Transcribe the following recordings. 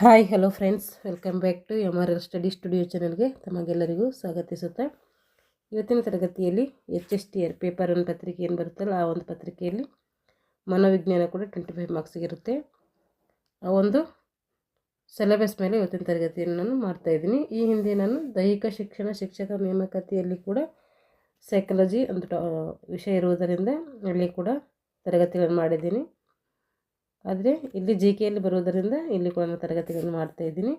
Hi hello friends, welcome back to MRL study studio ಚಾನಲ್ಗೆ ತಮಗೆಲ್ಲರಿಗೂ ಸ್ವಾಗತಿಸುತ್ತೆ. ಇವತ್ತಿನ ತರಗತಿಯಲ್ಲಿ HSTR ಪೇಪರ್ 1 ಪತ್ರಿಕೆ ಏನು ಬರುತ್ತಲ್ಲ ಆ ಒಂದು ಪತ್ರಿಕೆಯಲ್ಲಿ ಮನೋವಿಜ್ಞಾನ ಕೂಡ 25 ಮಾರ್ಕ್ಸಿಗೆ ಇರುತ್ತೆ. ಆ ಒಂದು ಸಿಲೆಬಸ್ ಮೇಲೆ ಇವತ್ತಿನ ತರಗತಿಯನ್ನು ನಾನು ಮಾಡ್ತಾಯಿದ್ದೀನಿ. ಈ ಹಿಂದೆ ನಾನು ದೈಹಿಕ ಶಿಕ್ಷಕ ನೇಮಕಾತಿಯಲ್ಲಿ ಕೂಡ ಸೈಕಾಲಜಿ ಅಂತ ವಿಷಯ ಇರುವುದರಿಂದ ಅಲ್ಲಿ ಕೂಡ ತರಗತಿಗಳನ್ನು ಮಾಡಿದ್ದೀನಿ. ಆದರೆ ಇಲ್ಲಿ GKಯಲ್ಲಿ ಬರೋದರಿಂದ ಇಲ್ಲಿ ಕೂಡ ನಾನು ತರಗತಿಗಳನ್ನು ಮಾಡ್ತಾಯಿದ್ದೀನಿ.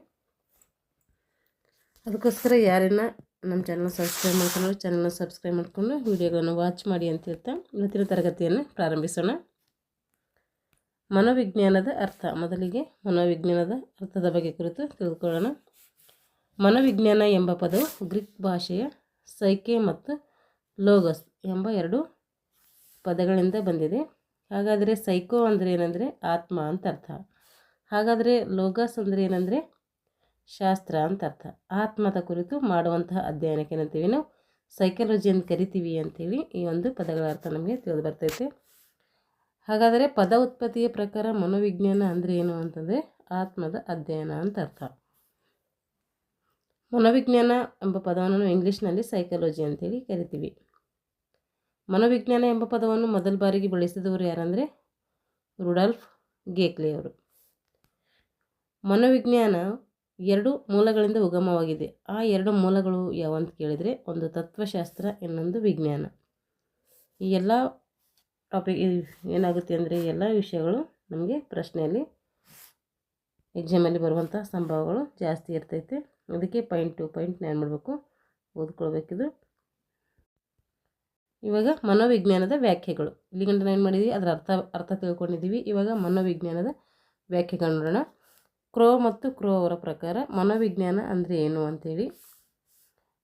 ಅದಕ್ಕೋಸ್ಕರ ಯಾರನ್ನ ನಮ್ಮ ಚಾನಲ್ ಸಬ್ಸ್ಕ್ರೈಬ್ ಮಾಡ್ಕೊಂಡು ಚಾನಲ್ನ ಸಬ್ಸ್ಕ್ರೈಬ್ ಮಾಡಿಕೊಂಡು ವಿಡಿಯೋಗಳನ್ನು ವಾಚ್ ಮಾಡಿ ಅಂತ ಹೇಳ್ತಾ ಇವತ್ತಿನ ತರಗತಿಯನ್ನು ಪ್ರಾರಂಭಿಸೋಣ. ಮನೋವಿಜ್ಞಾನದ ಅರ್ಥ. ಮೊದಲಿಗೆ ಮನೋವಿಜ್ಞಾನದ ಅರ್ಥದ ಬಗ್ಗೆ ಕುರಿತು ತಿಳಿದುಕೊಳ್ಳೋಣ. ಮನೋವಿಜ್ಞಾನ ಎಂಬ ಪದವು ಗ್ರೀಕ್ ಭಾಷೆಯ ಸೈಕೆ ಮತ್ತು ಲೋಗಸ್ ಎಂಬ ಎರಡು ಪದಗಳಿಂದ ಬಂದಿದೆ. ಹಾಗಾದರೆ ಸೈಕೋ ಅಂದರೆ ಏನಂದರೆ ಆತ್ಮ ಅಂತ ಅರ್ಥ. ಹಾಗಾದರೆ ಲೋಗಸ್ ಅಂದರೆ ಏನಂದರೆ ಶಾಸ್ತ್ರ ಅಂತ ಅರ್ಥ. ಆತ್ಮದ ಕುರಿತು ಮಾಡುವಂತಹ ಅಧ್ಯಯನಕ್ಕೆ ಏನಂತೀವಿ ನಾವು ಸೈಕಾಲಜಿ ಅಂತ ಕರಿತೀವಿ ಅಂತೇಳಿ ಈ ಒಂದು ಪದಗಳ ಅರ್ಥ ನಮಗೆ ತಿಳಿದು ಬರ್ತೈತೆ. ಹಾಗಾದರೆ ಪದ ಉತ್ಪತ್ತಿಯ ಪ್ರಕಾರ ಮನೋವಿಜ್ಞಾನ ಅಂದರೆ ಏನು ಅಂತಂದರೆ ಆತ್ಮದ ಅಧ್ಯಯನ ಅಂತ ಅರ್ಥ. ಮನೋವಿಜ್ಞಾನ ಎಂಬ ಪದವನ್ನು ನಾವು ಇಂಗ್ಲೀಷ್ನಲ್ಲಿ ಸೈಕಾಲಜಿ ಅಂತೇಳಿ ಕರಿತೀವಿ. ಮನೋವಿಜ್ಞಾನ ಎಂಬ ಪದವನ್ನು ಮೊದಲ ಬಾರಿಗೆ ಬಳಸಿದವರು ಯಾರಂದರೆ ರುಡಾಲ್ಫ್ ಗೇಕ್ಲೆ ಅವರು. ಮನೋವಿಜ್ಞಾನ ಎರಡು ಮೂಲಗಳಿಂದ ಉಗಮವಾಗಿದೆ. ಆ ಎರಡು ಮೂಲಗಳು ಯಾವಂತ ಕೇಳಿದರೆ ಒಂದು ತತ್ವಶಾಸ್ತ್ರ, ಇನ್ನೊಂದು ವಿಜ್ಞಾನ. ಈ ಎಲ್ಲ ಟಾಪಿಕ್ ಏನಾಗುತ್ತೆ ಅಂದರೆ ಎಲ್ಲ ವಿಷಯಗಳು ನಮಗೆ ಪ್ರಶ್ನೆಯಲ್ಲಿ ಎಕ್ಸಾಮಲ್ಲಿ ಬರುವಂಥ ಸಂಭವಗಳು ಜಾಸ್ತಿ ಇರ್ತೈತೆ. ಅದಕ್ಕೆ ಪಾಯಿಂಟ್ ಟು ಪಾಯಿಂಟ್ ನಾನು ಮಾಡಬೇಕು, ಓದ್ಕೊಳ್ಬೇಕಿದು. ಇವಾಗ ಮನೋವಿಜ್ಞಾನದ ವ್ಯಾಖ್ಯೆಗಳು. ಇಲ್ಲಿಗಂಟ ಏನು ಮಾಡಿದ್ದೀವಿ ಅದರ ಅರ್ಥ ತಿಳ್ಕೊಂಡಿದ್ದೀವಿ. ಇವಾಗ ಮನೋವಿಜ್ಞಾನದ ವ್ಯಾಖ್ಯೆಗಳು ನೋಡೋಣ. ಕ್ರೋ ಮತ್ತು ಕ್ರೋ ಅವರ ಪ್ರಕಾರ ಮನೋವಿಜ್ಞಾನ ಅಂದರೆ ಏನು ಅಂಥೇಳಿ,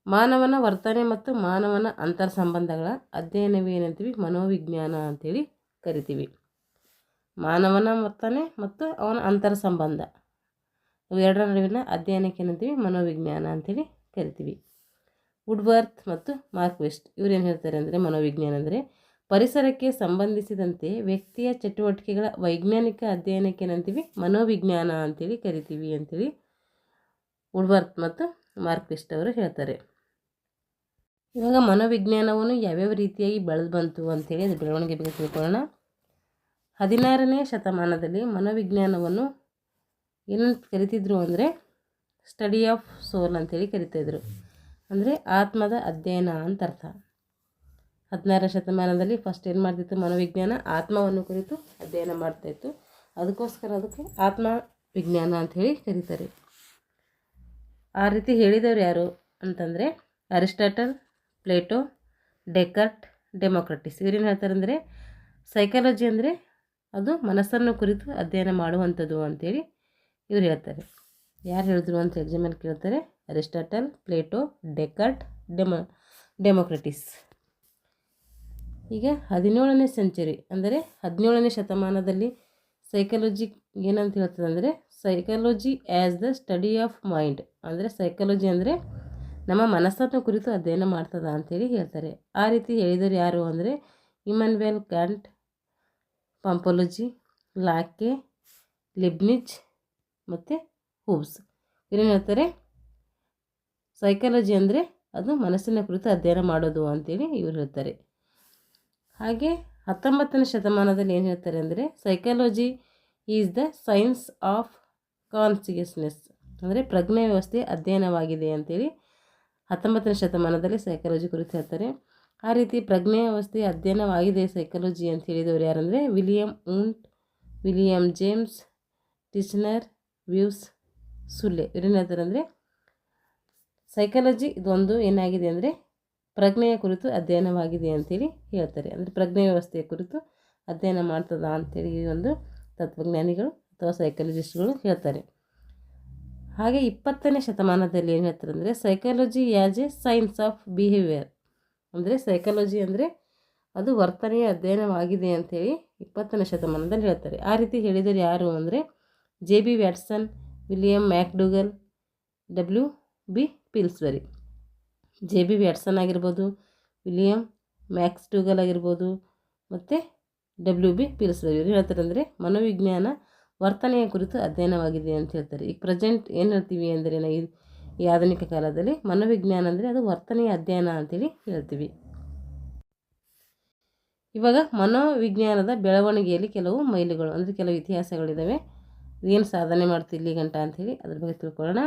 ಮಾನವನ ವರ್ತನೆ ಮತ್ತು ಮಾನವನ ಅಂತರ್ ಸಂಬಂಧಗಳ ಅಧ್ಯಯನವೇನಂತೀವಿ ಮನೋವಿಜ್ಞಾನ ಅಂಥೇಳಿ ಕರಿತೀವಿ. ಮಾನವನ ವರ್ತನೆ ಮತ್ತು ಅವನ ಅಂತರ್ ಸಂಬಂಧ ಇವೆರಡರ ನಡುವಿನ ಅಧ್ಯಯನಕ್ಕೆ ಏನಂತೀವಿ ಮನೋವಿಜ್ಞಾನ ಅಂಥೇಳಿ ಕರಿತೀವಿ. ವುಡ್ವರ್ತ್ ಮತ್ತು ಮಾರ್ಕ್ವೆಸ್ಟ್ ಇವರೇನು ಹೇಳ್ತಾರೆ ಅಂದರೆ ಮನೋವಿಜ್ಞಾನ ಅಂದರೆ ಪರಿಸರಕ್ಕೆ ಸಂಬಂಧಿಸಿದಂತೆ ವ್ಯಕ್ತಿಯ ಚಟುವಟಿಕೆಗಳ ವೈಜ್ಞಾನಿಕ ಅಧ್ಯಯನಕ್ಕೆ ಏನಂತೀವಿ ಮನೋವಿಜ್ಞಾನ ಅಂತೇಳಿ ಕರಿತೀವಿ ಅಂತೇಳಿ ವುಡ್ವರ್ತ್ ಮತ್ತು ಮಾರ್ಕ್ವೆಸ್ಟ್ ಅವರು ಹೇಳ್ತಾರೆ. ಇವಾಗ ಮನೋವಿಜ್ಞಾನವನ್ನು ಯಾವ್ಯಾವ ರೀತಿಯಾಗಿ ಬೆಳೆದು ಬಂತು ಅಂಥೇಳಿ ಅದು ಬೆಳವಣಿಗೆ ಬಗ್ಗೆ ತಿಳ್ಕೊಳ್ಳೋಣ. 16ನೇ ಶತಮಾನದಲ್ಲಿ ಮನೋವಿಜ್ಞಾನವನ್ನು ಏನಂತ ಕರಿತಿದ್ರು ಅಂದರೆ ಸ್ಟಡಿ ಆಫ್ ಸೋಲ್ ಅಂತೇಳಿ ಕರಿತಾಯಿದ್ರು. ಅಂದರೆ ಆತ್ಮದ ಅಧ್ಯಯನ ಅಂತ ಅರ್ಥ. 16ನೇ ಶತಮಾನದಲ್ಲಿ ಫಸ್ಟ್ ಏನು ಮಾಡ್ತಿತ್ತು ಮನೋವಿಜ್ಞಾನ ಆತ್ಮವನ್ನು ಕುರಿತು ಅಧ್ಯಯನ ಮಾಡ್ತಾಯಿತ್ತು. ಅದಕ್ಕೋಸ್ಕರ ಅದಕ್ಕೆ ಆತ್ಮ ವಿಜ್ಞಾನ ಅಂಥೇಳಿ ಕರೀತಾರೆ. ಆ ರೀತಿ ಹೇಳಿದವರು ಯಾರು ಅಂತಂದರೆ ಅರಿಸ್ಟಾಟಲ್, ಪ್ಲೇಟೋ, ಡೆಕಾರ್ಟ್, ಡೆಮೋಕ್ರಟಿಸ್. ಇವರೇನು ಹೇಳ್ತಾರೆ ಅಂದರೆ ಸೈಕಾಲಜಿ ಅಂದರೆ ಅದು ಮನಸ್ಸನ್ನು ಕುರಿತು ಅಧ್ಯಯನ ಮಾಡುವಂಥದ್ದು ಅಂಥೇಳಿ ಇವ್ರು ಹೇಳ್ತಾರೆ. ಯಾರು ಹೇಳಿದ್ರು ಅಂತ ಎಕ್ಸಾಮಲ್ಲಿ ಕೇಳ್ತಾರೆ. Aristotle, Plato, Descartes, Democritus. ಈಗ 17ನೇ ಸೆಂಚುರಿ ಅಂದರೆ 17ನೇ ಶತಮಾನದಲ್ಲಿ ಸೈಕಾಲಜಿ ಏನಂತ ಹೇಳ್ತದೆ ಅಂದರೆ psychology as the study of mind. ಅಂದರೆ ಸೈಕಾಲಜಿ ಅಂದರೆ ನಮ್ಮ ಮನಸ್ಸನ್ನು ಕುರಿತು ಅಧ್ಯಯನ ಮಾಡ್ತದ ಅಂಥೇಳಿ ಹೇಳ್ತಾರೆ. ಆ ರೀತಿ ಹೇಳಿದವರು ಯಾರು ಅಂದರೆ ಇಮ್ಯಾನ್ಯುಯಲ್ ಕ್ಯಾಂಟ್, ಪಾಂಪೋಲಜಿ, ಲಾಕೆ, ಲಿಬ್ನಿಜ್ ಮತ್ತು ಹೂಬ್ಸ್. ಇವ್ರೇನು ಹೇಳ್ತಾರೆ ಸೈಕಾಲಜಿ ಅಂದರೆ ಅದು ಮನಸ್ಸಿನ ಕುರಿತು ಅಧ್ಯಯನ ಮಾಡೋದು ಅಂತೇಳಿ ಇವ್ರು ಹೇಳ್ತಾರೆ. ಹಾಗೆ 19ನೇ ಶತಮಾನದಲ್ಲಿ ಏನು ಹೇಳ್ತಾರೆ ಅಂದರೆ psychology is the science of consciousness. ಅಂದರೆ ಪ್ರಜ್ಞೆ ವ್ಯವಸ್ಥೆ ಅಧ್ಯಯನವಾಗಿದೆ ಅಂತೇಳಿ 19ನೇ ಶತಮಾನದಲ್ಲಿ ಸೈಕಾಲಜಿ ಕುರಿತು ಹೇಳ್ತಾರೆ. ಆ ರೀತಿ ಪ್ರಜ್ಞೆ ವ್ಯವಸ್ಥೆ ಅಧ್ಯಯನವಾಗಿದೆ ಸೈಕಾಲಜಿ ಅಂತ ಹೇಳಿದವರು ಯಾರಂದರೆ William Wundt, William James, Titchener, ವ್ಯೂಸ್, ಸುಲ್ಲೆ. ಇವರೇನು ಹೇಳ್ತಾರೆ ಅಂದರೆ ಸೈಕಾಲಜಿ ಇದೊಂದು ಏನಾಗಿದೆ ಅಂದರೆ ಪ್ರಜ್ಞೆಯ ಕುರಿತು ಅಧ್ಯಯನವಾಗಿದೆ ಅಂತೇಳಿ ಹೇಳ್ತಾರೆ. ಅಂದರೆ ಪ್ರಜ್ಞೆ ವ್ಯವಸ್ಥೆಯ ಕುರಿತು ಅಧ್ಯಯನ ಮಾಡ್ತದ ಅಂಥೇಳಿ ಈ ಒಂದು ತತ್ವಜ್ಞಾನಿಗಳು ಅಥವಾ ಸೈಕಾಲಜಿಸ್ಟ್ಗಳು ಹೇಳ್ತಾರೆ. ಹಾಗೆ 20ನೇ ಶತಮಾನದಲ್ಲಿ ಏನು ಹೇಳ್ತಾರೆ ಅಂದರೆ psychology as A science of behaviour. ಅಂದರೆ ಸೈಕಾಲಜಿ ಅಂದರೆ ಅದು ವರ್ತನೆಯ ಅಧ್ಯಯನವಾಗಿದೆ ಅಂಥೇಳಿ 20ನೇ ಶತಮಾನದಲ್ಲಿ ಹೇಳ್ತಾರೆ. ಆ ರೀತಿ ಹೇಳಿದರೆ ಯಾರು ಅಂದರೆ JB Watson, William McDougall, WB Pillsbury. JB Watson ಆಗಿರ್ಬೋದು, ವಿಲಿಯಂ ಮ್ಯಾಕ್ಸ್ಡೂಗಲ್ ಆಗಿರ್ಬೋದು ಮತ್ತು WB ಪಿಲ್ಸ್ಬರಿ. ಇವರು ಹೇಳ್ತಾರೆ ಅಂದರೆ ಮನೋವಿಜ್ಞಾನ ವರ್ತನೆಯ ಕುರಿತು ಅಧ್ಯಯನವಾಗಿದೆ ಅಂತ ಹೇಳ್ತಾರೆ. ಈಗ ಪ್ರೆಸೆಂಟ್ ಏನು ಹೇಳ್ತೀವಿ ಅಂದರೆ ಈ ಆಧುನಿಕ ಕಾಲದಲ್ಲಿ ಮನೋವಿಜ್ಞಾನ ಅಂದರೆ ಅದು ವರ್ತನೆಯ ಅಧ್ಯಯನ ಅಂತೇಳಿ ಹೇಳ್ತೀವಿ. ಇವಾಗ ಮನೋವಿಜ್ಞಾನದ ಬೆಳವಣಿಗೆಯಲ್ಲಿ ಕೆಲವು ಮೈಲುಗಳು ಅಂದರೆ ಕೆಲವು ಇತಿಹಾಸಗಳಿದ್ದಾವೆ. ಏನು ಸಾಧನೆ ಮಾಡ್ತೀವಿ ಇಲ್ಲಿ ಗಂಟ ಅಂಥೇಳಿ ಅದ್ರ ಬಗ್ಗೆ ತಿಳ್ಕೊಳ್ಳೋಣ.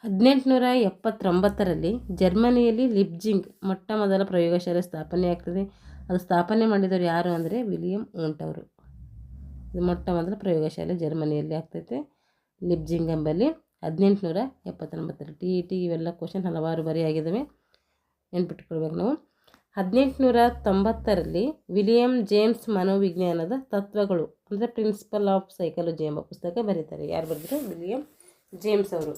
1879ರಲ್ಲಿ ಜರ್ಮನಿಯಲ್ಲಿ ಲಿಪ್ಜಿಂಗ್ ಮೊಟ್ಟ ಮೊದಲ ಪ್ರಯೋಗಶಾಲೆ ಸ್ಥಾಪನೆಯಾಗ್ತದೆ. ಅದು ಸ್ಥಾಪನೆ ಮಾಡಿದವರು ಯಾರು ಅಂದರೆ ವಿಲಿಯಂ ಊಂಟ್ ಅವರು. ಇದು ಮೊಟ್ಟ ಮೊದಲ ಪ್ರಯೋಗಶಾಲೆ ಜರ್ಮನಿಯಲ್ಲಿ ಆಗ್ತೈತೆ, ಲಿಪ್ಜಿಂಗ್ ಎಂಬಲ್ಲಿ 1879. ಟಿ ಇವೆಲ್ಲ ಕ್ವಶನ್ ಹಲವಾರು ಬರೆಯಾಗಿದ್ದಾವೆ, ನೆನ್ಪಿಟ್ಕೊಳ್ಬೇಕು ನಾವು. 1890ರಲ್ಲಿ ವಿಲಿಯಂ ಜೇಮ್ಸ್ ಮನೋವಿಜ್ಞಾನದ ತತ್ವಗಳು ಅಂದರೆ ಪ್ರಿನ್ಸಿಪಲ್ ಆಫ್ ಸೈಕಾಲಜಿ ಎಂಬ ಪುಸ್ತಕ ಬರೀತಾರೆ. ಯಾರು ಬರೆದ್ರು? ವಿಲಿಯಂ ಜೇಮ್ಸ್ ಅವರು.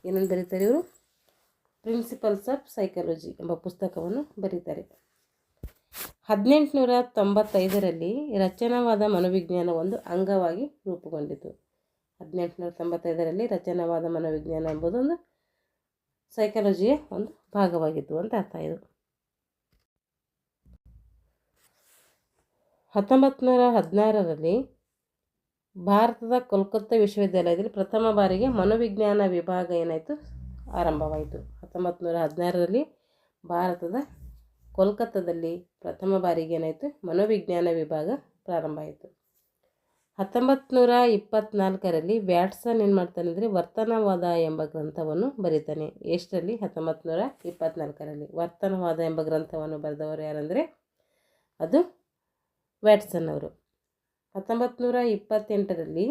ಏನಂತ ಬರೀತಾರೆ ಇವರು? ಪ್ರಿನ್ಸಿಪಲ್ಸ್ ಆಫ್ ಸೈಕಾಲಜಿ ಎಂಬ ಪುಸ್ತಕವನ್ನು ಬರೀತಾರೆ. 1895ರಲ್ಲಿ ರಚನಾವಾದ ಮನೋವಿಜ್ಞಾನ ಒಂದು ಅಂಗವಾಗಿ ರೂಪುಗೊಂಡಿತು. 1895ರಲ್ಲಿ ರಚನಾವಾದ ಮನೋವಿಜ್ಞಾನ ಎಂಬುದೊಂದು ಸೈಕಾಲಜಿಯ ಒಂದು ಭಾಗವಾಗಿತ್ತು ಅಂತ ಅರ್ಥ. ಇದು 1916ರಲ್ಲಿ ಭಾರತದ ಕೋಲ್ಕತ್ತಾ ವಿಶ್ವವಿದ್ಯಾಲಯದಲ್ಲಿ ಪ್ರಥಮ ಬಾರಿಗೆ ಮನೋವಿಜ್ಞಾನ ವಿಭಾಗ ಏನಾಯಿತು? ಆರಂಭವಾಯಿತು. 1916ರಲ್ಲಿ ಭಾರತದ ಕೋಲ್ಕತ್ತಾದಲ್ಲಿ ಪ್ರಥಮ ಬಾರಿಗೆ ಏನಾಯಿತು? ಮನೋವಿಜ್ಞಾನ ವಿಭಾಗ ಪ್ರಾರಂಭ ಆಯಿತು. 1924ರಲ್ಲಿ ವ್ಯಾಟ್ಸನ್ ಏನು ಮಾಡ್ತಾನೆ ಅಂದರೆ ವರ್ತನವಾದ ಎಂಬ ಗ್ರಂಥವನ್ನು ಬರೀತಾನೆ. ಎಷ್ಟರಲ್ಲಿ? 1924ರಲ್ಲಿ. ವರ್ತನವಾದ ಎಂಬ ಗ್ರಂಥವನ್ನು ಬರೆದವರು ಯಾರಂದರೆ ಅದು ವ್ಯಾಟ್ಸನ್ ಅವರು. 1928ರಲ್ಲಿ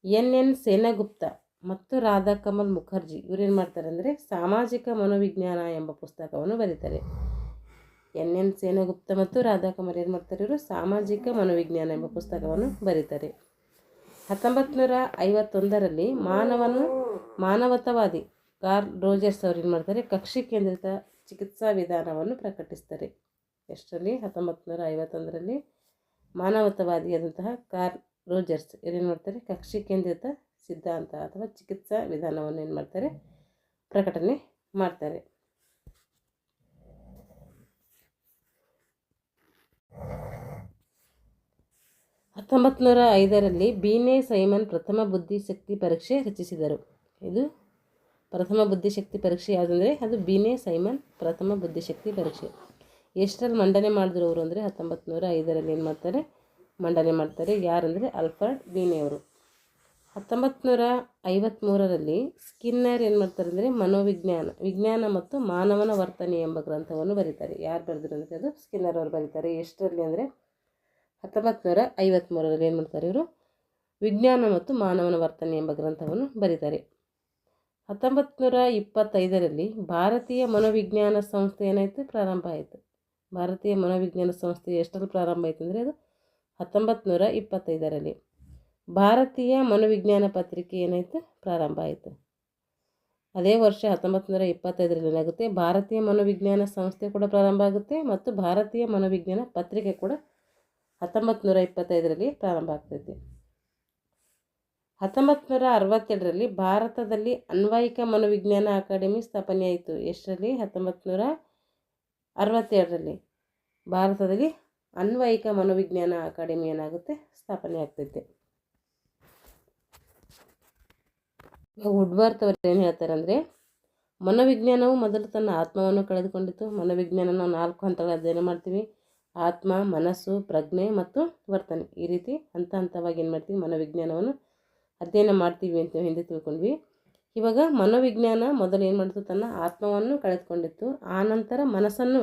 ಎನ್ ಸೇನಗುಪ್ತ ಮತ್ತು ರಾಧಾಕಮಲ್ ಮುಖರ್ಜಿ ಇವರೇನು ಮಾಡ್ತಾರೆ ಅಂದರೆ ಸಾಮಾಜಿಕ ಮನೋವಿಜ್ಞಾನ ಎಂಬ ಪುಸ್ತಕವನ್ನು ಬರೀತಾರೆ. ಎನ್ ಸೇನಗುಪ್ತ ಮತ್ತು ರಾಧಾಕಮಲ್ ಏನು ಮಾಡ್ತಾರೆ? ಇವರು ಸಾಮಾಜಿಕ ಮನೋವಿಜ್ಞಾನ ಎಂಬ ಪುಸ್ತಕವನ್ನು ಬರೀತಾರೆ. 1951ರಲ್ಲಿ ಮಾನವತಾವಾದಿ ಕಾರ್ಲ್ ರೋಜರ್ಸ್ ಅವರು ಏನು ಮಾಡ್ತಾರೆ? ಕಕ್ಷಿ ಕೇಂದ್ರಿತ ಚಿಕಿತ್ಸಾ ವಿಧಾನವನ್ನು ಪ್ರಕಟಿಸ್ತಾರೆ. ಎಷ್ಟರಲ್ಲಿ? 1951ರಲ್ಲಿ ಮಾನವತಾವಾದಿಯಾದಂತಹ ಕಾರ್ಲ್ ರೋಜರ್ಸ್ ಏನು ಮಾಡ್ತಾರೆ? ಕಕ್ಷಿ ಕೇಂದ್ರಿತ ಸಿದ್ಧಾಂತ ಅಥವಾ ಚಿಕಿತ್ಸಾ ವಿಧಾನವನ್ನು ಏನು ಮಾಡ್ತಾರೆ? ಪ್ರಕಟಣೆ ಮಾಡ್ತಾರೆ. 1905ರಲ್ಲಿ ಬೀನೆ ಸೈಮನ್ ಪ್ರಥಮ ಬುದ್ಧಿಶಕ್ತಿ ಪರೀಕ್ಷೆ ರಚಿಸಿದರು. ಇದು ಪ್ರಥಮ ಬುದ್ಧಿಶಕ್ತಿ ಪರೀಕ್ಷೆ ಯಾವುದಂದರೆ ಅದು ಬೀನೆ ಸೈಮನ್ ಪ್ರಥಮ ಬುದ್ಧಿಶಕ್ತಿ ಪರೀಕ್ಷೆ. ಎಷ್ಟರಲ್ಲಿ ಮಂಡನೆ ಮಾಡಿದ್ರು ಅವರು ಅಂದರೆ 1905ರಲ್ಲಿ ಏನು ಮಾಡ್ತಾರೆ? ಮಂಡನೆ ಮಾಡ್ತಾರೆ. ಯಾರಂದರೆ ಆಲ್ಫರ್ಡ್ ಬೀನೆ ಅವರು. 1953ರಲ್ಲಿ ಸ್ಕಿನ್ನರ್ ಏನು ಮಾಡ್ತಾರೆ ಅಂದರೆ ವಿಜ್ಞಾನ ಮತ್ತು ಮಾನವನ ವರ್ತನೆ ಎಂಬ ಗ್ರಂಥವನ್ನು ಬರೀತಾರೆ. ಯಾರು ಬರೆದ್ರು ಅಂದರೆ ಅದು ಸ್ಕಿನ್ನರ್ ಅವರು ಬರೀತಾರೆ. ಎಷ್ಟರಲ್ಲಿ ಅಂದರೆ 1953ರಲ್ಲಿ ಏನು ಮಾಡ್ತಾರೆ ಇವರು? ವಿಜ್ಞಾನ ಮತ್ತು ಮಾನವನ ವರ್ತನೆ ಎಂಬ ಗ್ರಂಥವನ್ನು ಬರೀತಾರೆ. 1925ರಲ್ಲಿ ಭಾರತೀಯ ಮನೋವಿಜ್ಞಾನ ಸಂಸ್ಥೆ ಏನಾಯಿತು? ಪ್ರಾರಂಭ ಆಯಿತು. ಭಾರತೀಯ ಮನೋವಿಜ್ಞಾನ ಸಂಸ್ಥೆ ಎಷ್ಟರಲ್ಲಿ ಪ್ರಾರಂಭ ಆಯಿತು ಅಂದರೆ ಅದು 1925ರಲ್ಲಿ. ಭಾರತೀಯ ಮನೋವಿಜ್ಞಾನ ಪತ್ರಿಕೆ ಏನಾಯಿತು? ಪ್ರಾರಂಭ ಆಯಿತು. ಅದೇ ವರ್ಷ 1925ರಲ್ಲಿ ಏನಾಗುತ್ತೆ? ಭಾರತೀಯ ಮನೋವಿಜ್ಞಾನ ಸಂಸ್ಥೆ ಕೂಡ ಪ್ರಾರಂಭ ಆಗುತ್ತೆ ಮತ್ತು ಭಾರತೀಯ ಮನೋವಿಜ್ಞಾನ ಪತ್ರಿಕೆ ಕೂಡ 1925ರಲ್ಲಿ ಪ್ರಾರಂಭ ಆಗ್ತೈತಿ. 1962ರಲ್ಲಿ ಭಾರತದಲ್ಲಿ ಅನ್ವಯಿಕ ಮನೋವಿಜ್ಞಾನ ಅಕಾಡೆಮಿ ಸ್ಥಾಪನೆಯಾಯಿತು. ಎಷ್ಟರಲ್ಲಿ? 1962ರಲ್ಲಿ ಭಾರತದಲ್ಲಿ ಅನ್ವಯಿಕ ಮನೋವಿಜ್ಞಾನ ಅಕಾಡೆಮಿ ಏನಾಗುತ್ತೆ? ಸ್ಥಾಪನೆ ಆಗ್ತೈತೆ. ವುಡ್ವರ್ತ್ ಅವರು ಏನು ಹೇಳ್ತಾರೆ ಅಂದರೆ ಮನೋವಿಜ್ಞಾನವು ಮೊದಲು ತನ್ನ ಆತ್ಮವನ್ನು ಕಳೆದುಕೊಂಡಿತು. ಮನೋವಿಜ್ಞಾನ ನಾವು 4 ಹಂತಗಳ ಅಧ್ಯಯನ ಮಾಡ್ತೀವಿ: ಆತ್ಮ, ಮನಸ್ಸು, ಪ್ರಜ್ಞೆ ಮತ್ತು ವರ್ತನೆ. ಈ ರೀತಿ ಹಂತ ಹಂತವಾಗಿ ಏನು ಮಾಡ್ತೀವಿ? ಮನೋವಿಜ್ಞಾನವನ್ನು ಅಧ್ಯಯನ ಮಾಡ್ತೀವಿ ಅಂತ ಹಿಂದೆ ತಿಳ್ಕೊಂಡ್ವಿ. ಇವಾಗ ಮನೋವಿಜ್ಞಾನ ಮೊದಲು ಏನು ಮಾಡ್ತು? ತನ್ನ ಆತ್ಮವನ್ನು ಕಳೆದುಕೊಂಡಿತ್ತು, ಆನಂತರ ಮನಸ್ಸನ್ನು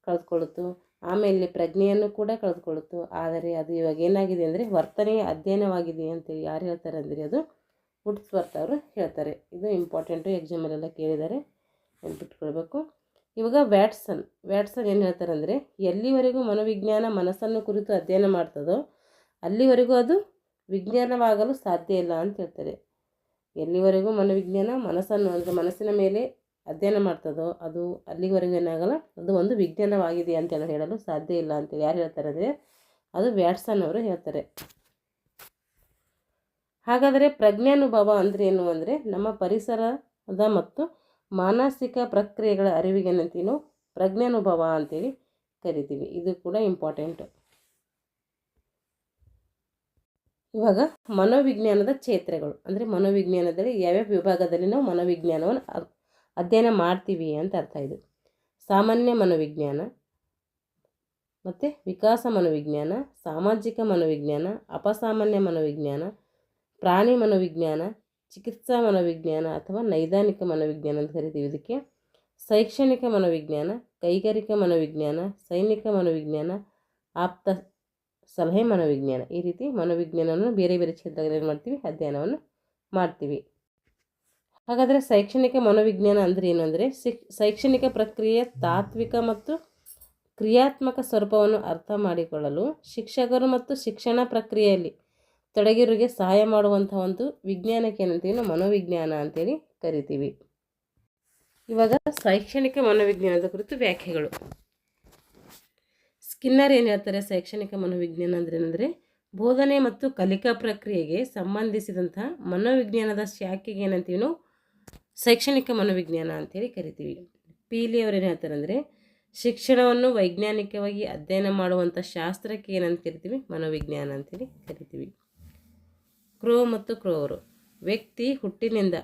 ಕಳೆದುಕೊಳ್ಳಿತು, ಆಮೇಲೆ ಪ್ರಜ್ಞೆಯನ್ನು ಕೂಡ ಕಳೆದುಕೊಳ್ಳಿತು. ಆದರೆ ಅದು ಇವಾಗ ಏನಾಗಿದೆ ಅಂದರೆ ವರ್ತನೆಯ ಅಧ್ಯಯನವಾಗಿದೆ ಅಂತೇಳಿ ಯಾರು ಹೇಳ್ತಾರೆ ಅಂದರೆ ಅದು ವುಡ್ವರ್ತ್ ಅವರು ಹೇಳ್ತಾರೆ. ಇದು ಇಂಪಾರ್ಟೆಂಟು, ಎಕ್ಸಾಮಲ್ಲೆಲ್ಲ ಕೇಳಿದ್ದಾರೆ, ನೆನ್ಪಿಟ್ಕೊಳ್ಬೇಕು. ಇವಾಗ ವ್ಯಾಟ್ಸನ್ ಏನು ಹೇಳ್ತಾರೆ ಅಂದರೆ ಎಲ್ಲಿವರೆಗೂ ಮನೋವಿಜ್ಞಾನ ಮನಸ್ಸನ್ನು ಕುರಿತು ಅಧ್ಯಯನ ಮಾಡ್ತದೋ ಅಲ್ಲಿವರೆಗೂ ಅದು ವಿಜ್ಞಾನವಾಗಲು ಸಾಧ್ಯ ಇಲ್ಲ ಅಂತ ಹೇಳ್ತಾರೆ. ಎಲ್ಲಿವರೆಗೂ ಮನೋವಿಜ್ಞಾನ ಮನಸ್ಸನ್ನು ಅಂದರೆ ಮನಸ್ಸಿನ ಮೇಲೆ ಅಧ್ಯಯನ ಮಾಡ್ತದೋ ಅದು ಅಲ್ಲಿವರೆಗೂ ಏನಾಗಲ್ಲ, ಅದು ಒಂದು ವಿಜ್ಞಾನವಾಗಿದೆ ಅಂತೇಳಿ ಹೇಳಲು ಸಾಧ್ಯ ಇಲ್ಲ ಅಂತೇಳಿ ಯಾರು ಹೇಳ್ತಾರೆ ಅಂದರೆ ಅದು ವ್ಯಾಟ್ಸನ್ ಅವರು ಹೇಳ್ತಾರೆ. ಹಾಗಾದರೆ ಪ್ರಜ್ಞಾನುಭವ ಅಂದರೆ ಏನು ಅಂದರೆ ನಮ್ಮ ಪರಿಸರದ ಮತ್ತು ಮಾನಸಿಕ ಪ್ರಕ್ರಿಯೆಗಳ ಅರಿವಿಗೆ ಏನಂತೀವಿ? ಪ್ರಜ್ಞಾನುಭವ ಅಂತೇಳಿ ಕರಿತೀವಿ. ಇದು ಕೂಡ ಇಂಪಾರ್ಟೆಂಟು. ಇವಾಗ ಮನೋವಿಜ್ಞಾನದ ಕ್ಷೇತ್ರಗಳು ಅಂದರೆ ಮನೋವಿಜ್ಞಾನದಲ್ಲಿ ಯಾವ್ಯಾವ ವಿಭಾಗದಲ್ಲಿ ನಾವು ಮನೋವಿಜ್ಞಾನವನ್ನು ಅಧ್ಯಯನ ಮಾಡ್ತೀವಿ ಅಂತ ಅರ್ಥ. ಇದು ಸಾಮಾನ್ಯ ಮನೋವಿಜ್ಞಾನ, ಮತ್ತು ವಿಕಾಸ ಮನೋವಿಜ್ಞಾನ, ಸಾಮಾಜಿಕ ಮನೋವಿಜ್ಞಾನ, ಅಪಸಾಮಾನ್ಯ ಮನೋವಿಜ್ಞಾನ, ಪ್ರಾಣಿ ಮನೋವಿಜ್ಞಾನ, ಚಿಕಿತ್ಸಾ ಮನೋವಿಜ್ಞಾನ ಅಥವಾ ನೈದಾನಿಕ ಮನೋವಿಜ್ಞಾನ ಅಂತ ಕರಿತೀವಿ. ಇದಕ್ಕೆ ಶೈಕ್ಷಣಿಕ ಮನೋವಿಜ್ಞಾನ, ಕೈಗಾರಿಕಾ ಮನೋವಿಜ್ಞಾನ, ಸೈನಿಕ ಮನೋವಿಜ್ಞಾನ, ಆಪ್ತ ಸಲಹೆ ಮನೋವಿಜ್ಞಾನ. ಈ ರೀತಿ ಮನೋವಿಜ್ಞಾನವನ್ನು ಬೇರೆ ಬೇರೆ ಕ್ಷೇತ್ರಗಳಲ್ಲಿ ಏನು ಮಾಡ್ತೀವಿ, ಅಧ್ಯಯನವನ್ನು ಮಾಡ್ತೀವಿ. ಹಾಗಾದರೆ ಶೈಕ್ಷಣಿಕ ಮನೋವಿಜ್ಞಾನ ಅಂದರೆ ಏನು ಅಂದರೆ ಶೈಕ್ಷಣಿಕ ಪ್ರಕ್ರಿಯೆಯ ತಾತ್ವಿಕ ಮತ್ತು ಕ್ರಿಯಾತ್ಮಕ ಸ್ವರೂಪವನ್ನು ಅರ್ಥ ಮಾಡಿಕೊಳ್ಳಲು ಶಿಕ್ಷಕರು ಮತ್ತು ಶಿಕ್ಷಣ ಪ್ರಕ್ರಿಯೆಯಲ್ಲಿ ತೊಡಗಿರೋರಿಗೆ ಸಹಾಯ ಮಾಡುವಂಥ ಒಂದು ವಿಜ್ಞಾನಕ್ಕೆ ಏನಂತೀವಿ ನಾವು ಮನೋವಿಜ್ಞಾನ ಅಂತೇಳಿ ಕರಿತೀವಿ. ಇವಾಗ ಶೈಕ್ಷಣಿಕ ಮನೋವಿಜ್ಞಾನದ ಕುರಿತು ವ್ಯಾಖ್ಯೆಗಳು. ಸ್ಕಿನ್ನರ್ ಏನು ಹೇಳ್ತಾರೆ, ಶೈಕ್ಷಣಿಕ ಮನೋವಿಜ್ಞಾನ ಅಂದರೆ ಏನಂದರೆ ಬೋಧನೆ ಮತ್ತು ಕಲಿಕಾ ಪ್ರಕ್ರಿಯೆಗೆ ಸಂಬಂಧಿಸಿದಂಥ ಮನೋವಿಜ್ಞಾನದ ಶಾಖೆಗೆ ಏನಂತೀವಿ ನಾವು ಶೈಕ್ಷಣಿಕ ಮನೋವಿಜ್ಞಾನ ಅಂತೇಳಿ ಕರಿತೀವಿ. ಪೀಲಿ ಅವ್ರು ಏನು ಹೇಳ್ತಾರೆ ಅಂದರೆ ಶಿಕ್ಷಣವನ್ನು ವೈಜ್ಞಾನಿಕವಾಗಿ ಅಧ್ಯಯನ ಮಾಡುವಂಥ ಶಾಸ್ತ್ರಕ್ಕೆ ಏನಂತ ಕರಿತೀವಿ, ಮನೋವಿಜ್ಞಾನ ಅಂತೇಳಿ ಕರಿತೀವಿ. ಕ್ರೋ ಮತ್ತು ಕ್ರೋವರು ವ್ಯಕ್ತಿ ಹುಟ್ಟಿನಿಂದ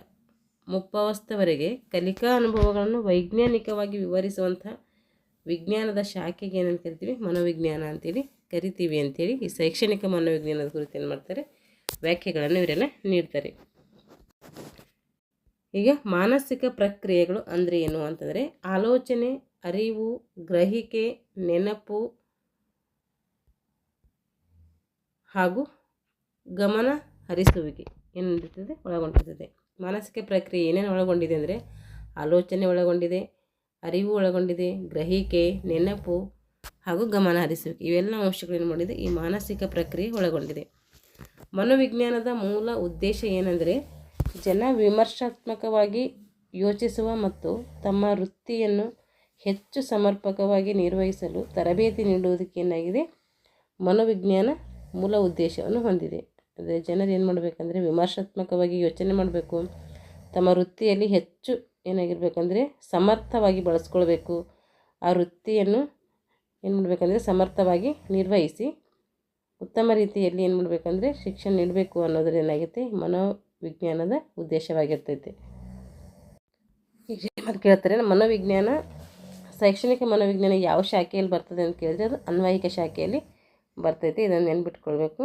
ಮುಪ್ಪಾವಸ್ಥೆವರೆಗೆ ಕಲಿಕಾ ಅನುಭವಗಳನ್ನು ವೈಜ್ಞಾನಿಕವಾಗಿ ವಿವರಿಸುವಂಥ ವಿಜ್ಞಾನದ ಶಾಖೆಗೆ ಏನಂತ ಕರಿತೀವಿ, ಮನೋವಿಜ್ಞಾನ ಅಂತೇಳಿ ಕರಿತೀವಿ ಅಂತೇಳಿ ಈ ಶೈಕ್ಷಣಿಕ ಮನೋವಿಜ್ಞಾನದ ಕುರಿತು ಏನು ಮಾಡ್ತಾರೆ, ವ್ಯಾಖ್ಯೆಗಳನ್ನು ಇವರೆಲ್ಲ ನೀಡ್ತಾರೆ. ಈಗ ಮಾನಸಿಕ ಪ್ರಕ್ರಿಯೆಗಳು ಅಂದರೆ ಏನು ಅಂತಂದರೆ ಆಲೋಚನೆ, ಅರಿವು, ಗ್ರಹಿಕೆ, ನೆನಪು ಹಾಗೂ ಗಮನ ಹರಿಸುವಿಕೆ ಏನಿರ್ತದೆ ಒಳಗೊಂಡಿರ್ತದೆ. ಮಾನಸಿಕ ಪ್ರಕ್ರಿಯೆ ಏನೇನು ಒಳಗೊಂಡಿದೆ ಅಂದರೆ ಆಲೋಚನೆ ಒಳಗೊಂಡಿದೆ, ಅರಿವು ಒಳಗೊಂಡಿದೆ, ಗ್ರಹಿಕೆ, ನೆನಪು ಹಾಗೂ ಗಮನ ಹರಿಸುವಿಕೆ. ಇವೆಲ್ಲ ಅಂಶಗಳೇನು ಮಾಡಿದೆ ಈ ಮಾನಸಿಕ ಪ್ರಕ್ರಿಯೆ ಒಳಗೊಂಡಿದೆ. ಮನೋವಿಜ್ಞಾನದ ಮೂಲ ಉದ್ದೇಶ ಏನೆಂದರೆ ಜನ ವಿಮರ್ಶಾತ್ಮಕವಾಗಿ ಯೋಚಿಸುವ ಮತ್ತು ತಮ್ಮ ವೃತ್ತಿಯನ್ನು ಹೆಚ್ಚು ಸಮರ್ಪಕವಾಗಿ ನಿರ್ವಹಿಸಲು ತರಬೇತಿ ನೀಡುವುದಕ್ಕೆ ಏನಾಗಿದೆ ಮನೋವಿಜ್ಞಾನ ಮೂಲ ಉದ್ದೇಶವನ್ನು ಹೊಂದಿದೆ. ಅಂದರೆ ಜನರು ಏನು ಮಾಡಬೇಕಂದ್ರೆ ವಿಮರ್ಶಾತ್ಮಕವಾಗಿ ಯೋಚನೆ ಮಾಡಬೇಕು, ತಮ್ಮ ವೃತ್ತಿಯಲ್ಲಿ ಹೆಚ್ಚು ಏನಾಗಿರಬೇಕಂದ್ರೆ ಸಮರ್ಥವಾಗಿ ಬಳಸ್ಕೊಳ್ಬೇಕು, ಆ ವೃತ್ತಿಯನ್ನು ಏನು ಮಾಡಬೇಕಂದ್ರೆ ಸಮರ್ಥವಾಗಿ ನಿರ್ವಹಿಸಿ ಉತ್ತಮ ರೀತಿಯಲ್ಲಿ ಏನು ಮಾಡಬೇಕಂದ್ರೆ ಶಿಕ್ಷಣ ನೀಡಬೇಕು ಅನ್ನೋದ್ರ ಏನಾಗುತ್ತೆ ಮನೋವಿಜ್ಞಾನದ ಉದ್ದೇಶವಾಗಿರ್ತೈತೆ. ಈಗ ಕೇಳ್ತಾರೆ ಮನೋವಿಜ್ಞಾನ ಶೈಕ್ಷಣಿಕ ಮನೋವಿಜ್ಞಾನ ಯಾವ ಶಾಖೆಯಲ್ಲಿ ಬರ್ತದೆ ಅಂತ ಕೇಳಿದ್ರೆ ಅದು ಅನ್ವಯಿಕ ಶಾಖೆಯಲ್ಲಿ ಬರ್ತೈತೆ. ಇದನ್ನು ನೆನ್ಪಿಟ್ಕೊಳ್ಬೇಕು.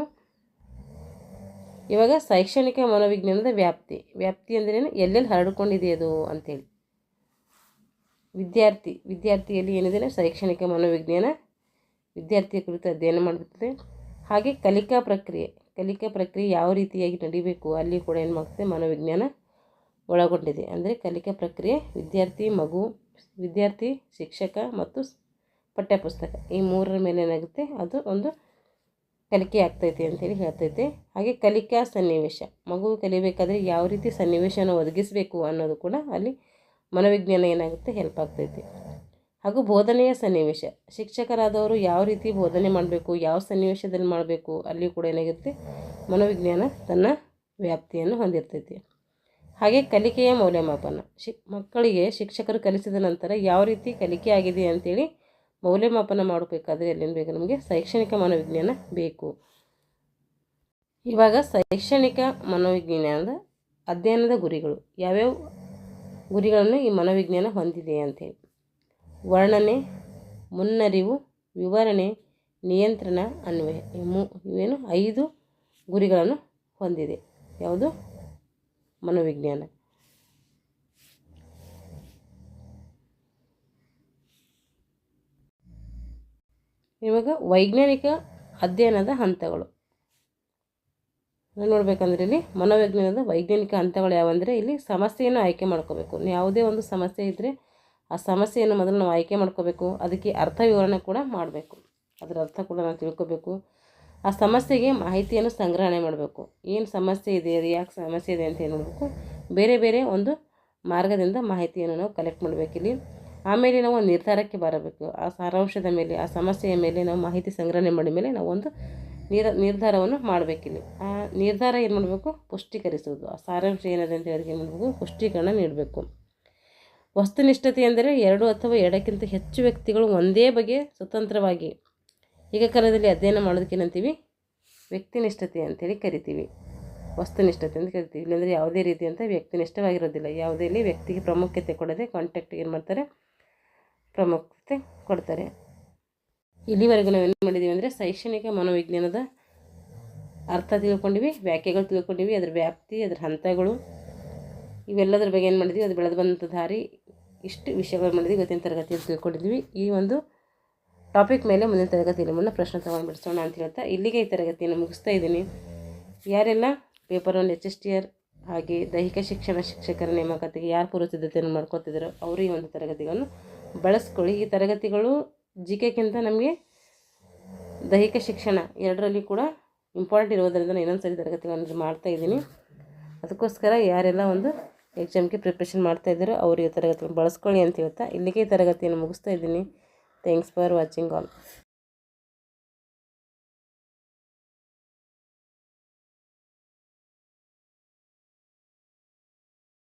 ಇವಾಗ ಶೈಕ್ಷಣಿಕ ಮನೋವಿಜ್ಞಾನದ ವ್ಯಾಪ್ತಿ ಅಂದ್ರೇನು, ಎಲ್ಲೆಲ್ಲಿ ಹರಡ್ಕೊಂಡಿದೆ ಅದು ಅಂತೇಳಿ. ವಿದ್ಯಾರ್ಥಿಯಲ್ಲಿ ಏನಿದೆ ಶೈಕ್ಷಣಿಕ ಮನೋವಿಜ್ಞಾನ ವಿದ್ಯಾರ್ಥಿಯ ಕುರಿತು ಅಧ್ಯಯನ ಮಾಡುತ್ತದೆ. ಹಾಗೆ ಕಲಿಕಾ ಪ್ರಕ್ರಿಯೆ ಯಾವ ರೀತಿಯಾಗಿ ನಡಿಬೇಕು ಅಲ್ಲಿ ಕೂಡ ಏನು ಮಾಡ್ತದೆ ಮನೋವಿಜ್ಞಾನ ಒಳಗೊಂಡಿದೆ. ಅಂದರೆ ಕಲಿಕಾ ಪ್ರಕ್ರಿಯೆ ವಿದ್ಯಾರ್ಥಿ, ಶಿಕ್ಷಕ ಮತ್ತು ಪಠ್ಯಪುಸ್ತಕ ಈ ಮೂರರ ಮೇಲೆ ಏನಾಗುತ್ತೆ ಅದು ಒಂದು ಕಲಿಕೆ ಆಗ್ತೈತೆ ಅಂತೇಳಿ ಹೇಳ್ತೈತೆ. ಹಾಗೆ ಕಲಿಕಾ ಸನ್ನಿವೇಶ, ಮಗು ಕಲಿಬೇಕಾದ್ರೆ ಯಾವ ರೀತಿ ಸನ್ನಿವೇಶನ ಒದಗಿಸಬೇಕು ಅನ್ನೋದು ಕೂಡ ಅಲ್ಲಿ ಮನೋವಿಜ್ಞಾನ ಏನಾಗುತ್ತೆ ಹೆಲ್ಪ್ ಆಗ್ತೈತೆ. ಹಾಗೂ ಬೋಧನೆಯ ಸನ್ನಿವೇಶ, ಶಿಕ್ಷಕರಾದವರು ಯಾವ ರೀತಿ ಬೋಧನೆ ಮಾಡಬೇಕು, ಯಾವ ಸನ್ನಿವೇಶದಲ್ಲಿ ಮಾಡಬೇಕು ಅಲ್ಲಿ ಕೂಡ ಏನಾಗಿರುತ್ತೆ ಮನೋವಿಜ್ಞಾನ ತನ್ನ ವ್ಯಾಪ್ತಿಯನ್ನು ಹೊಂದಿರ್ತೈತಿ. ಹಾಗೆ ಕಲಿಕೆಯ ಮೌಲ್ಯಮಾಪನ, ಮಕ್ಕಳಿಗೆ ಶಿಕ್ಷಕರು ಕಲಿಸಿದ ನಂತರ ಯಾವ ರೀತಿ ಕಲಿಕೆ ಆಗಿದೆ ಅಂತೇಳಿ ಮೌಲ್ಯಮಾಪನ ಮಾಡಬೇಕಾದ್ರೆ ಎಲ್ಲಿಂದ ಬೇಕು ನಮಗೆ ಶೈಕ್ಷಣಿಕ ಮನೋವಿಜ್ಞಾನ ಬೇಕು. ಇವಾಗ ಶೈಕ್ಷಣಿಕ ಮನೋವಿಜ್ಞಾನದ ಅಧ್ಯಯನದ ಗುರಿಗಳು ಯಾವ್ಯಾವ ಗುರಿಗಳನ್ನು ಈ ಮನೋವಿಜ್ಞಾನ ಹೊಂದಿದೆ ಅಂತೇಳಿ: ವರ್ಣನೆ, ಮುನ್ನರಿವು, ವಿವರಣೆ, ನಿಯಂತ್ರಣ, ಅನ್ವಯ. ಇವೇನು 5 ಗುರಿಗಳನ್ನು ಹೊಂದಿದೆ ಯಾವುದು ಮನೋವಿಜ್ಞಾನ. ಇವಾಗ ವೈಜ್ಞಾನಿಕ ಅಧ್ಯಯನದ ಹಂತಗಳು ನೋಡ್ಬೇಕಂದ್ರೆ ಇಲ್ಲಿ ಮನೋವಿಜ್ಞಾನದ ವೈಜ್ಞಾನಿಕ ಹಂತಗಳು ಯಾವಂದರೆ ಇಲ್ಲಿ ಸಮಸ್ಯೆಯನ್ನು ಆಯ್ಕೆ ಮಾಡ್ಕೋಬೇಕು. ಯಾವುದೇ ಒಂದು ಸಮಸ್ಯೆ ಇದ್ದರೆ ಆ ಸಮಸ್ಯೆಯನ್ನು ಮೊದಲು ನಾವು ಆಯ್ಕೆ ಮಾಡ್ಕೋಬೇಕು, ಅದಕ್ಕೆ ಅರ್ಥ ವಿವರಣೆ ಕೂಡ ಮಾಡಬೇಕು, ಅದರ ಅರ್ಥ ಕೂಡ ನಾವು ತಿಳ್ಕೋಬೇಕು. ಆ ಸಮಸ್ಯೆಗೆ ಮಾಹಿತಿಯನ್ನು ಸಂಗ್ರಹಣೆ ಮಾಡಬೇಕು. ಏನು ಸಮಸ್ಯೆ ಇದೆ, ಅದು ಯಾಕೆ ಸಮಸ್ಯೆ ಇದೆ ಅಂತ ಏನು ಮಾಡಬೇಕು, ಬೇರೆ ಬೇರೆ ಒಂದು ಮಾರ್ಗದಿಂದ ಮಾಹಿತಿಯನ್ನು ನಾವು ಕಲೆಕ್ಟ್ ಮಾಡಬೇಕಿಲ್ಲಿ. ಆಮೇಲೆ ನಾವು ಒಂದು ನಿರ್ಧಾರಕ್ಕೆ ಬರಬೇಕು. ಆ ಸಾರಾಂಶದ ಮೇಲೆ, ಆ ಸಮಸ್ಯೆಯ ಮೇಲೆ ನಾವು ಮಾಹಿತಿ ಸಂಗ್ರಹಣೆ ಮಾಡಿದ ಮೇಲೆ ನಾವು ಒಂದು ನಿರ್ಧಾರವನ್ನು ಮಾಡಬೇಕಿಲ್ಲಿ. ಆ ನಿರ್ಧಾರ ಏನು ಮಾಡಬೇಕು, ಪುಷ್ಟೀಕರಿಸುವುದು. ಆ ಸಾರಾಂಶ ಏನಿದೆ ಅಂತ ಹೇಳಿದ್ರೆ ಏನು ಮಾಡಬೇಕು, ಪುಷ್ಟೀಕರಣ ನೀಡಬೇಕು. ವಸ್ತುನಿಷ್ಠತೆ ಎಂದರೆ 2 ಅಥವಾ 2ಕ್ಕಿಂತ ಹೆಚ್ಚು ವ್ಯಕ್ತಿಗಳು ಒಂದೇ ಬಗೆಯ ಸ್ವತಂತ್ರವಾಗಿ ಏಕಕಾಲದಲ್ಲಿ ಅಧ್ಯಯನ ಮಾಡೋದಕ್ಕೆ ಏನಂತೀವಿ ವ್ಯಕ್ತಿನಿಷ್ಠತೆ ಅಂತೇಳಿ ಕರಿತೀವಿ, ವಸ್ತುನಿಷ್ಠತೆ ಅಂತ ಕರಿತೀವಿ. ಇಲ್ಲಾಂದರೆ ಯಾವುದೇ ರೀತಿಯಂಥ ವ್ಯಕ್ತಿನಿಷ್ಠವಾಗಿರೋದಿಲ್ಲ. ಯಾವುದೇ ಇಲ್ಲಿ ವ್ಯಕ್ತಿಗೆ ಪ್ರಾಮುಖ್ಯತೆ ಕೊಡದೆ ಕಾಂಟ್ಯಾಕ್ಟಿಗೆ ಏನು ಮಾಡ್ತಾರೆ, ಪ್ರಾಮುಖ್ಯತೆ ಕೊಡ್ತಾರೆ. ಇಲ್ಲಿವರೆಗೂ ನಾವು ಏನು ಮಾಡಿದ್ದೀವಿ ಅಂದರೆ ಶೈಕ್ಷಣಿಕ ಮನೋವಿಜ್ಞಾನದ ಅರ್ಥ ತಿಳ್ಕೊಂಡಿವಿ, ವ್ಯಾಖ್ಯೆಗಳು ತಿಳ್ಕೊಂಡಿವಿ, ಅದರ ವ್ಯಾಪ್ತಿ, ಅದರ ಹಂತಗಳು, ಇವೆಲ್ಲದರ ಬಗ್ಗೆ ಏನು ಮಾಡಿದ್ವಿ, ಅದು ಬೆಳೆದು ಬಂದಂಥ ದಾರಿ, ಇಷ್ಟು ವಿಷಯಗಳು ಮಾಡಿದ್ವಿ ಇವತ್ತಿನ ತರಗತಿಯಲ್ಲಿ ತಿಳ್ಕೊಂಡಿದ್ವಿ. ಈ ಒಂದು ಟಾಪಿಕ್ ಮೇಲೆ ಮುಂದಿನ ತರಗತಿಯಲ್ಲಿ ಮುನ್ನ ಪ್ರಶ್ನೆ ತೊಗೊಂಡು ಬಿಡಿಸೋಣ ಅಂತ ಹೇಳ್ತಾ ಇಲ್ಲಿಗೆ ಈ ತರಗತಿಯನ್ನು ಮುಗಿಸ್ತಾ ಇದ್ದೀನಿ. ಯಾರೆಲ್ಲ ಪೇಪರ್ 1 HSTR ಹಾಗೆ ದೈಹಿಕ ಶಿಕ್ಷಣ ಶಿಕ್ಷಕರ ನೇಮಕಾತಿಗೆ ಯಾರು ಪೂರ್ವ ಸಿದ್ಧತೆಯನ್ನು ಮಾಡ್ಕೊತಿದ್ದಾರೋ ಅವರು ಈ ಒಂದು ತರಗತಿಗಳನ್ನು ಬಳಸ್ಕೊಳ್ಳಿ. ಈ ತರಗತಿಗಳು GKಕ್ಕಿಂತ ನಮಗೆ ದೈಹಿಕ ಶಿಕ್ಷಣ ಎರಡರಲ್ಲಿ ಕೂಡ ಇಂಪಾರ್ಟೆಂಟ್ ಇರೋದರಿಂದ ನಾನು ಇನ್ನೊಂದು ಸರಿ ತರಗತಿಗಳನ್ನು ಮಾಡ್ತಾಯಿದ್ದೀನಿ. ಅದಕ್ಕೋಸ್ಕರ ಯಾರೆಲ್ಲ ಒಂದು ಎಕ್ಸಾಮ್ಗೆ ಪ್ರಿಪ್ರೇಷನ್ ಮಾಡ್ತಾಯಿದ್ದಾರೋ ಅವರು ಈ ತರಗತಿಯನ್ನು ಬಳಸ್ಕೊಳ್ಳಿ ಅಂತ ಹೇಳ್ತಾ ಇಲ್ಲಿಗೆ ಈ ತರಗತಿಯನ್ನು ಮುಗಿಸ್ತಾ ಇದ್ದೀನಿ. Thanks for watching all.